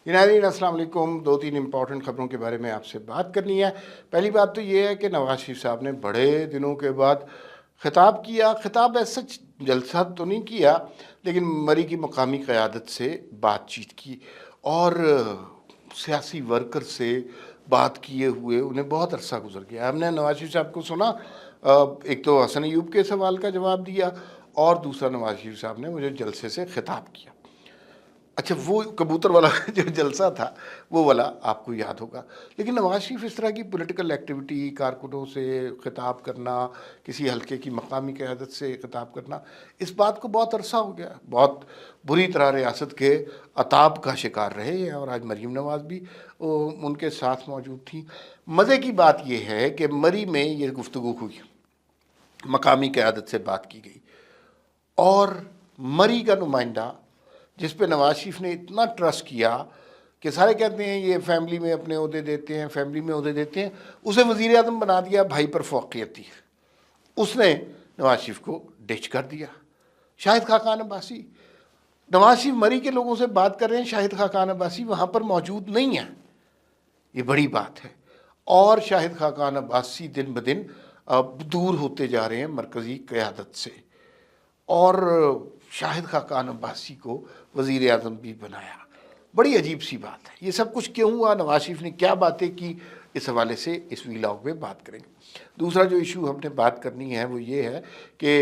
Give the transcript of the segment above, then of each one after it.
नाज़रीन अस्सलाम वालेकुम। दो तीन इंपॉर्टेंट ख़बरों के बारे में आपसे बात करनी है। पहली बात तो ये है कि नवाज शरीफ साहब ने बड़े दिनों के बाद ख़िताब किया। ख़िताब ऐसा सच जलसा तो नहीं किया, लेकिन मरी की मकामी क़यादत से बातचीत की और सियासी वर्कर से बात किए हुए उन्हें बहुत अरसा गुजर गया। हमने नवाज शरीफ साहब को सुना, एक तो हसन अयूब के सवाल का जवाब दिया और दूसरा नवाज शरीफ साहब ने मुझे जलसे से ख़िताब किया। अच्छा, वो कबूतर वाला जो जलसा था वो वाला आपको याद होगा। लेकिन नवाज शरीफ इस तरह की पॉलिटिकल एक्टिविटी, कारकुनों से ख़िताब करना, किसी हलके की मकामी क़यादत से ख़िताब करना, इस बात को बहुत अरसा हो गया। बहुत बुरी तरह रियासत के अताब का शिकार रहे हैं और आज मरीम नवाज़ भी उनके साथ मौजूद थी। मज़े की बात यह है कि मरी में ये गुफ्तगू हुई, मकामी क़यादत से बात की गई और मरी का नुमाइंदा जिस पे नवाज शरीफ ने इतना ट्रस्ट किया कि सारे कहते हैं ये फैमिली में अपने ओहदे देते हैं, फैमिली में ओहदे देते हैं, उसे वज़ीर आज़म बना दिया भाई पर फ़ौक़ियती। उसने नवाज शरीफ को डिच कर दिया। शाहिद खाकान अब्बासी, नवाज शरीफ मरी के लोगों से बात कर रहे हैं, शाहिद खाकान अब्बासी वहाँ पर मौजूद नहीं है। ये बड़ी बात है। और शाहिद खाकान अब्बासी दिन ब दिन दूर होते जा रहे हैं मरकज़ी क़यादत से और शाहिद खाकान अब्बासी को वज़ीर आज़म भी बनाया। बड़ी अजीब सी बात है। ये सब कुछ क्यों हुआ, नवाज शरीफ ने क्या बातें की, इस हवाले से इस वीलॉग में बात करेंगे। दूसरा जो इशू हमने बात करनी है वो ये है कि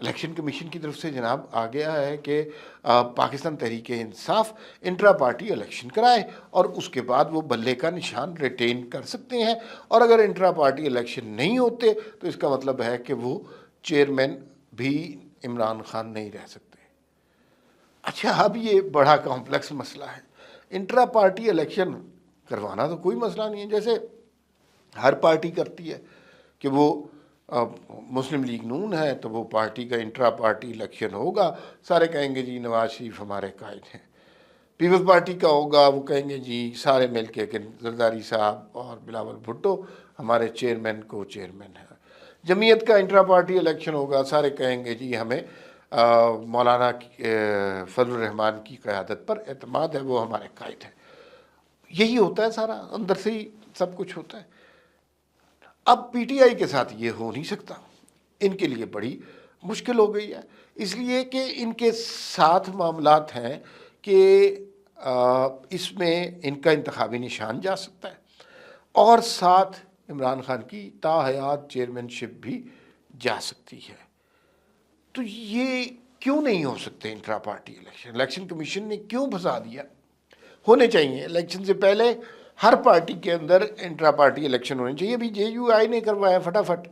इलेक्शन कमीशन की तरफ से जनाब आ गया है कि Pakistan Tehreek Insaf intra party election कराए और उसके बाद वो बल्ले का निशान रिटेन कर सकते हैं और अगर इंट्रा पार्टी इलेक्शन नहीं होते तो इसका मतलब है कि वो चेयरमैन भी इमरान खान नहीं रह सकते। अच्छा, अब ये बड़ा कॉम्प्लेक्स मसला है। इंट्रा पार्टी इलेक्शन करवाना तो कोई मसला नहीं है, जैसे हर पार्टी करती है कि वो मुस्लिम लीग नून है तो वो पार्टी का इंट्रा पार्टी इलेक्शन होगा, सारे कहेंगे जी नवाज शरीफ हमारे कायद हैं। पीपल्स पार्टी का होगा, वो कहेंगे जी सारे मिल के कि जरदारी साहब और बिलावल भुट्टो हमारे चेयरमैन को चेयरमैन है। जमीयत का इंट्रा पार्टी इलेक्शन होगा, सारे कहेंगे जी हमें मौलाना फजल रहमान की क़यादत पर एतमाद है, वो हमारे कायद है। यही होता है, सारा अंदर से ही सब कुछ होता है। अब पीटीआई के साथ ये हो नहीं सकता, इनके लिए बड़ी मुश्किल हो गई है, इसलिए कि इनके साथ मामलात हैं कि इसमें इनका इंतखाबी निशान जा सकता है और साथ इमरान खान की ताहयात चेयरमैनशिप भी जा सकती है। तो ये क्यों नहीं हो सकते intra party election? Election commission ने क्यों फंसा दिया? होने चाहिए इलेक्शन से पहले हर पार्टी के अंदर इंट्रा पार्टी इलेक्शन होने चाहिए। अभी जेयूआई ने करवाया फटाफट,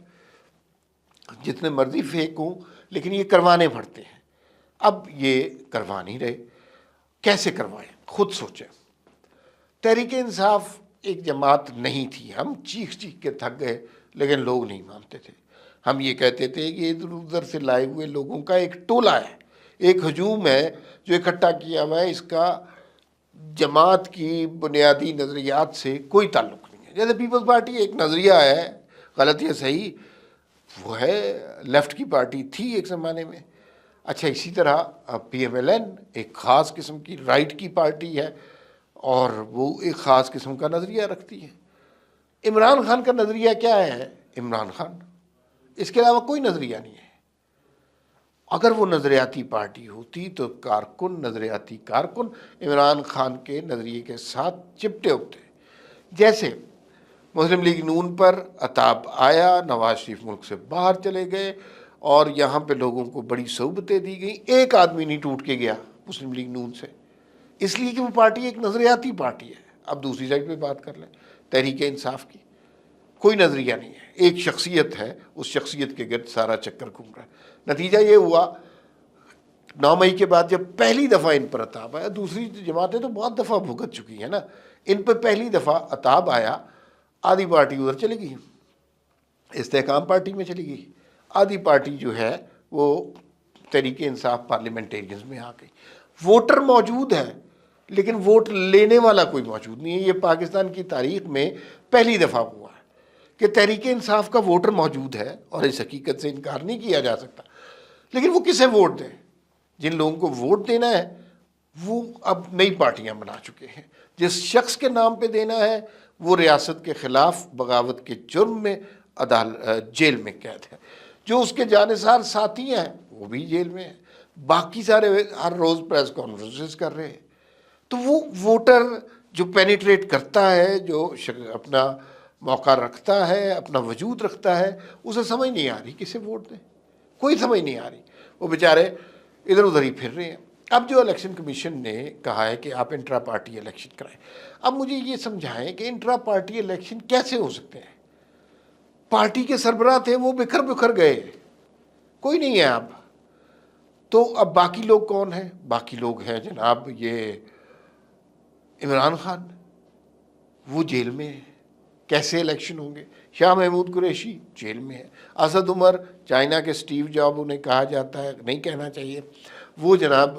जितने मर्जी फेक हों लेकिन ये करवाने पड़ते हैं। अब ये करवा नहीं रहे, कैसे करवाएं? खुद सोचें। तहरीक इंसाफ एक जमात नहीं थी, हम चीख चीख के थक गए लेकिन लोग नहीं मानते थे। हम ये कहते थे कि इधर उधर से लाए हुए लोगों का एक टोला है, एक हजूम है जो इकट्ठा किया हुआ है, इसका जमात की बुनियादी नज़रियात से कोई ताल्लुक़ नहीं है। जैसे पीपल्स पार्टी एक नज़रिया है, गलत या सही, वो है लेफ़्ट की पार्टी थी एक ज़माने में। अच्छा, इसी तरह PMLN एक ख़ास किस्म की राइट की पार्टी है और वो एक ख़ास किस्म का नज़रिया रखती है। इमरान खान का नज़रिया क्या है? इमरान खान, इसके अलावा कोई नज़रिया नहीं है। अगर वो नज़रियाती पार्टी होती तो कारकुन, नज़रियाती कारकुन इमरान खान के नज़रिए के साथ चिपटे होते। जैसे मुस्लिम लीग नून पर अताब आया, नवाज शरीफ मुल्क से बाहर चले गए और यहाँ पे लोगों को बड़ी सहूबतें दी गई, एक आदमी नहीं टूट के गया मुस्लिम लीग नून से, इसलिए कि वो पार्टी एक नज़रियाती पार्टी है। अब दूसरी साइड पे बात कर लें तहरीक इंसाफ की, कोई नज़रिया नहीं है, एक शख्सियत है, उस शख्सियत के गिर्द सारा चक्कर घूम रहा है। नतीजा ये हुआ 9 मई के बाद जब पहली दफ़ा इन पर अताब आया, दूसरी जमातें तो बहुत दफ़ा भुगत चुकी हैं ना, इन पर पहली दफ़ा अताब आया, आधी पार्टी उधर चली गई, इस्तेहकाम पार्टी में चली गई, आधी पार्टी जो है वो तहरीक इंसाफ पार्लियामेंटेरियंस में आ गई। वोटर मौजूद है लेकिन वोट लेने वाला कोई मौजूद नहीं है। ये पाकिस्तान की तारीख में पहली दफ़ा हुआ है कि तहरीक इंसाफ का वोटर मौजूद है और इस हकीकत से इनकार नहीं किया जा सकता। लेकिन वो किसे वोट दें? जिन लोगों को वोट देना है वो अब नई पार्टियां बना चुके हैं। جس شخص کے نام پہ دینا ہے وہ ریاست کے خلاف بغاوت کے جرم میں جیل میں قید ہے. جو اس کے جانثار ساتھی ہیں وہ بھی جیل میں ہیں. باقی سارے ہر روز پریس کانفرنسز کر رہے ہیں. تو وہ ووٹر جو پینیٹریٹ کرتا ہے، جو اپنا موقع رکھتا ہے، اپنا وجود رکھتا ہے، اسے سمجھ نہیں آ رہی کسے ووٹ دیں. کوئی سمجھ نہیں آ رہی. وہ بیچارے ادھر ادھر ہی پھر رہے ہیں. اب جو الیکشن کمیشن نے کہا ہے کہ آپ انٹرا پارٹی الیکشن کرائیں، اب مجھے یہ سمجھائیں کہ انٹرا پارٹی الیکشن کیسے ہو سکتے ہیں؟ پارٹی کے سربراہ تھے وہ بکھر بکھر گئے، کوئی نہیں ہے اب. تو اب باقی لوگ کون ہیں؟ باقی لوگ ہیں جناب یہ عمران خان، وہ جیل میں ہے. کیسے الیکشن ہوں گے؟ شاہ محمود قریشی جیل میں ہے. اسد عمر، چائنا کے سٹیو جاب انہیں کہا جاتا ہے، نہیں کہنا چاہیے، وہ جناب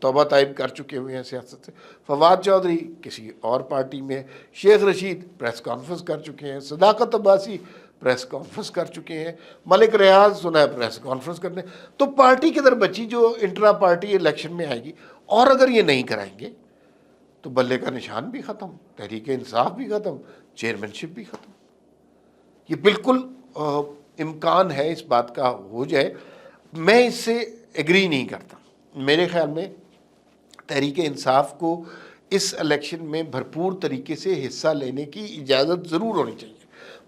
توبہ طائب کر چکے ہوئے ہیں سیاست سے. فواد چودھری کسی اور پارٹی میں. شیخ رشید پریس کانفرنس کر چکے ہیں. صداقت عباسی پریس کانفرنس کر چکے ہیں. ملک ریاض سنا ہے پریس کانفرنس کرنے. تو پارٹی کدھر بچی جو انٹرا پارٹی الیکشن میں آئے گی؟ اور اگر یہ نہیں کرائیں گے تو بلے کا نشان بھی ختم، تحریک انصاف بھی ختم، چیئرمین شپ بھی ختم. یہ بالکل امکان ہے اس بات کا ہو جائے. میں اس سے ایگری نہیں کرتا. میرے خیال میں تحریک انصاف کو اس الیکشن میں بھرپور طریقے سے حصہ لینے کی اجازت ضرور ہونی چاہیے.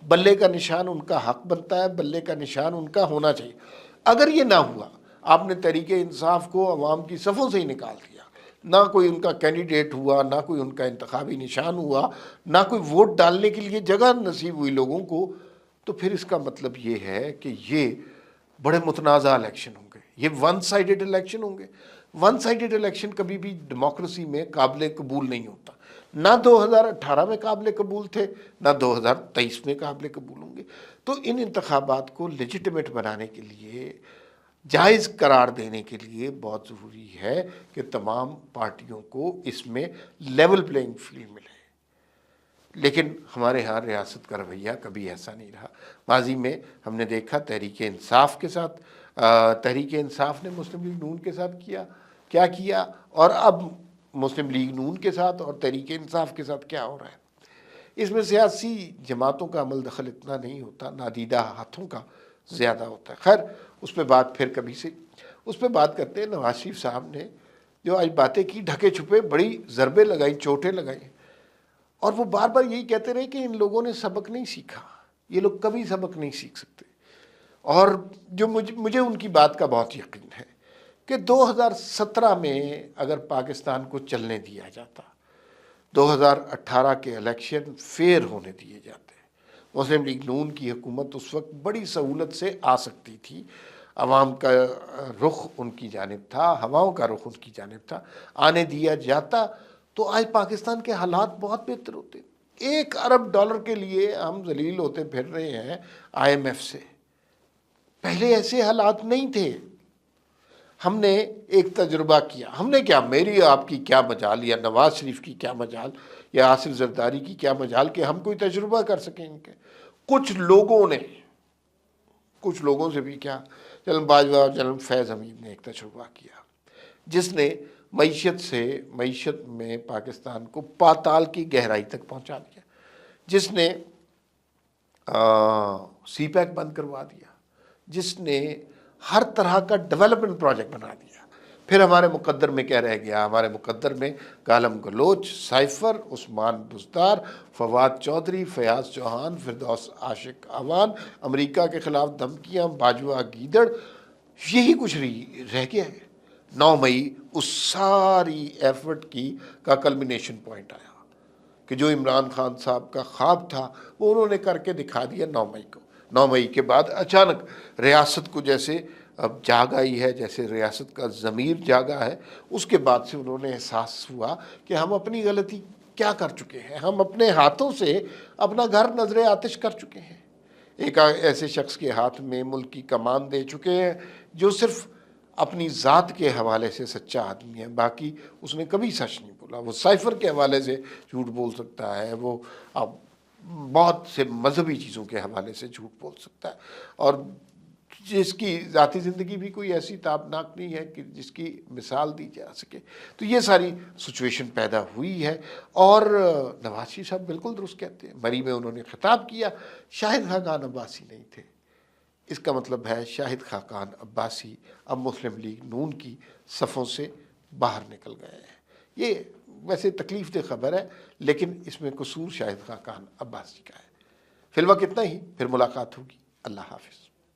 بلے کا نشان ان کا حق بنتا ہے، بلے کا نشان ان کا ہونا چاہیے. اگر یہ نہ ہوا، آپ نے تحریک انصاف کو عوام کی صفوں سے ہی نکال دیا، نہ کوئی ان کا کینڈیڈیٹ ہوا، نہ کوئی ان کا انتخابی نشان ہوا، نہ کوئی ووٹ ڈالنے کے لیے جگہ نصیب ہوئی لوگوں کو، تو پھر اس کا مطلب یہ ہے کہ یہ بڑے متنازع الیکشن ہوں گے. یہ ون سائیڈڈ الیکشن ہوں گے. ون سائیڈڈ الیکشن کبھی بھی ڈیموکریسی میں قابل قبول نہیں ہوتا. نہ 2018 میں قابل قبول تھے، نہ 2023 میں قابل قبول ہوں گے. تو ان انتخابات کو لیجیٹمیٹ بنانے کے لیے، جائز قرار دینے کے لیے بہت ضروری ہے کہ تمام پارٹیوں کو اس میں لیول پلینگ فیلڈ ملے. لیکن ہمارے ہاں ریاست کا رویہ کبھی ایسا نہیں رہا. ماضی میں ہم نے دیکھا تحریک انصاف کے ساتھ، تحریک انصاف نے مسلم لیگ نون کے ساتھ کیا کیا، اور اب مسلم لیگ نون کے ساتھ اور تحریک انصاف کے ساتھ کیا ہو رہا ہے. اس میں سیاسی جماعتوں کا عمل دخل اتنا نہیں ہوتا، نادیدہ ہاتھوں کا زیادہ ہوتا ہے. خیر اس پہ بات پھر کبھی سے اس پہ بات کرتے ہیں. نواز شریف صاحب نے جو آج باتیں کی، ڈھکے چھپے بڑی ضربیں لگائیں، چوٹیں لگائیں، اور وہ بار بار یہی کہتے رہے کہ ان لوگوں نے سبق نہیں سیکھا. یہ لوگ کبھی سبق نہیں سیکھ سکتے. اور جو مجھے ان کی بات کا بہت یقین ہے کہ 2017 میں اگر پاکستان کو چلنے دیا جاتا، 2018 کے الیکشن فیئر ہونے دیے جاتے، مسلم لیگ نون کی حکومت اس وقت بڑی سہولت سے آ سکتی تھی. عوام کا رخ ان کی جانب تھا، ہواؤں کا رخ ان کی جانب تھا. آنے دیا جاتا تو آج پاکستان کے حالات بہت بہتر ہوتے. $1 ارب کے لیے ہم ذلیل ہوتے پھر رہے ہیں IMF سے. پہلے ایسے حالات نہیں تھے. ہم نے ایک تجربہ کیا. ہم نے کیا، میری آپ کی کیا مجال، یا نواز شریف کی کیا مجال، یا آصف زرداری کی کیا مجال کہ ہم کوئی تجربہ کر سکیں ان کے. کچھ لوگوں سے بھی کیا، جنرل باجوہ اور جنرل فیض حمید نے ایک تجربہ کیا جس نے معیشت میں پاکستان کو پاتال کی گہرائی تک پہنچا دیا، جس نے سی پیک بند کروا دیا، جس نے ہر طرح کا ڈیولپمنٹ پروجیکٹ بنا دیا. پھر ہمارے مقدر میں کیا رہ گیا؟ ہمارے مقدر میں کالم گلوچ، سائفر، عثمان بزدار، فواد چودھری، فیاض چوہان، فردوس عاشق اعوان، امریکہ کے خلاف دھمکیاں، باجوہ گیدڑ، یہی کچھ رہ گیا ہے. 9 مئی اس ساری ایفرٹ کا کلمینیشن پوائنٹ آیا کہ جو عمران خان صاحب کا خواب تھا وہ انہوں نے کر کے دکھا دیا 9 مئی کو. 9 مئی کے بعد اچانک ریاست کو جیسے اب جاگ آئی ہے، جیسے ریاست کا ضمیر جاگا ہے. اس کے بعد سے انہوں نے احساس ہوا کہ ہم اپنی غلطی کیا کر چکے ہیں. ہم اپنے ہاتھوں سے اپنا گھر نذر آتش کر چکے ہیں. ایک ایسے شخص کے ہاتھ میں ملک کی کمان دے چکے ہیں جو صرف اپنی ذات کے حوالے سے سچا آدمی ہے، باقی اس نے کبھی سچ نہیں بولا. وہ سائفر کے حوالے سے جھوٹ بول سکتا ہے، وہ بہت سے مذہبی چیزوں کے حوالے سے جھوٹ بول سکتا ہے، اور جس کی ذاتی زندگی بھی کوئی ایسی تابناک نہیں ہے کہ جس کی مثال دی جا سکے. تو یہ ساری سچویشن پیدا ہوئی ہے. اور نواز شریف صاحب بالکل درست کہتے ہیں، مری میں انہوں نے خطاب کیا، شاہد خاقان عباسی نہیں تھے. اس کا مطلب ہے شاہد خاقان عباسی اب مسلم لیگ نون کی صفوں سے باہر نکل گئے ہیں. یہ ویسے تکلیف دہ خبر ہے، لیکن اس میں قصور شاہد خاقان عباسی کا ہے. فی الوقت اتنا ہی، پھر ملاقات ہوگی. اللہ حافظ.